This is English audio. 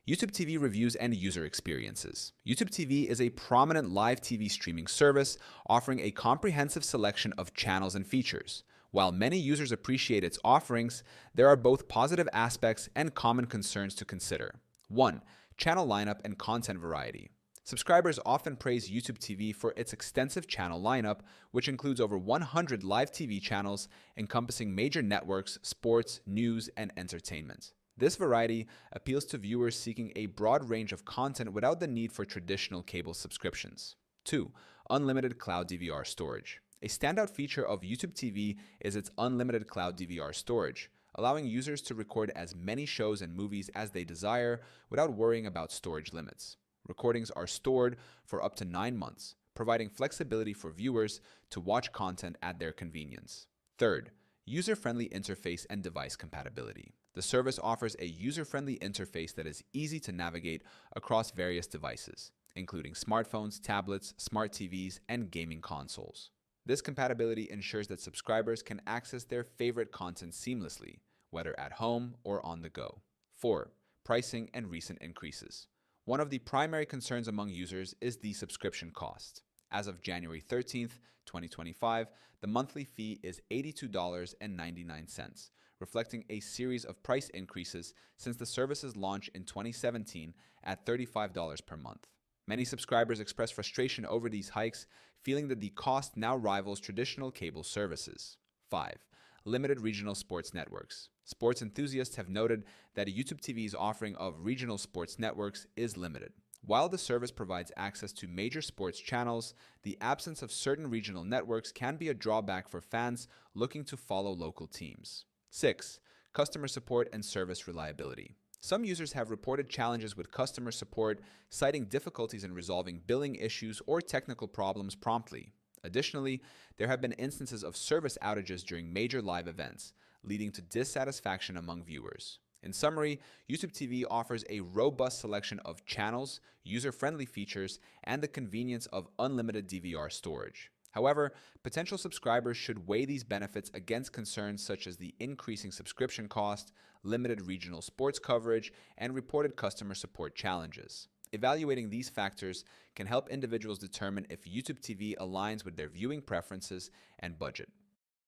YouTube TV reviews and user experiences. YouTube TV is a prominent live TV streaming service offering a comprehensive selection of channels and features. While many users appreciate its offerings, there are both positive aspects and common concerns to consider. 1. Channel lineup and content variety. Subscribers often praise YouTube TV for its extensive channel lineup, which includes over 100 live TV channels encompassing major networks, sports, news, and entertainment. This variety appeals to viewers seeking a broad range of content without the need for traditional cable subscriptions. 2. Unlimited cloud DVR storage. A standout feature of YouTube TV is its unlimited cloud DVR storage, allowing users to record as many shows and movies as they desire without worrying about storage limits. Recordings are stored for up to 9 months, providing flexibility for viewers to watch content at their convenience. Third, user-friendly interface and device compatibility. The service offers a user-friendly interface that is easy to navigate across various devices, including smartphones, tablets, smart TVs, and gaming consoles. This compatibility ensures that subscribers can access their favorite content seamlessly, whether at home or on the go. 4. Pricing and recent increases. One of the primary concerns among users is the subscription cost. As of January 13th, 2025, the monthly fee is $82.99, reflecting a series of price increases since the service's launch in 2017 at $35 per month. Many subscribers express frustration over these hikes, feeling that the cost now rivals traditional cable services. 5. Limited regional sports networks. Sports enthusiasts have noted that YouTube TV's offering of regional sports networks is limited. While the service provides access to major sports channels, the absence of certain regional networks can be a drawback for fans looking to follow local teams. 6. Customer support and service reliability. Some users have reported challenges with customer support, citing difficulties in resolving billing issues or technical problems promptly. Additionally, there have been instances of service outages during major live events, leading to dissatisfaction among viewers. In summary, YouTube TV offers a robust selection of channels, user-friendly features, and the convenience of unlimited DVR storage. However, potential subscribers should weigh these benefits against concerns such as the increasing subscription cost, limited regional sports coverage, and reported customer support challenges. Evaluating these factors can help individuals determine if YouTube TV aligns with their viewing preferences and budget.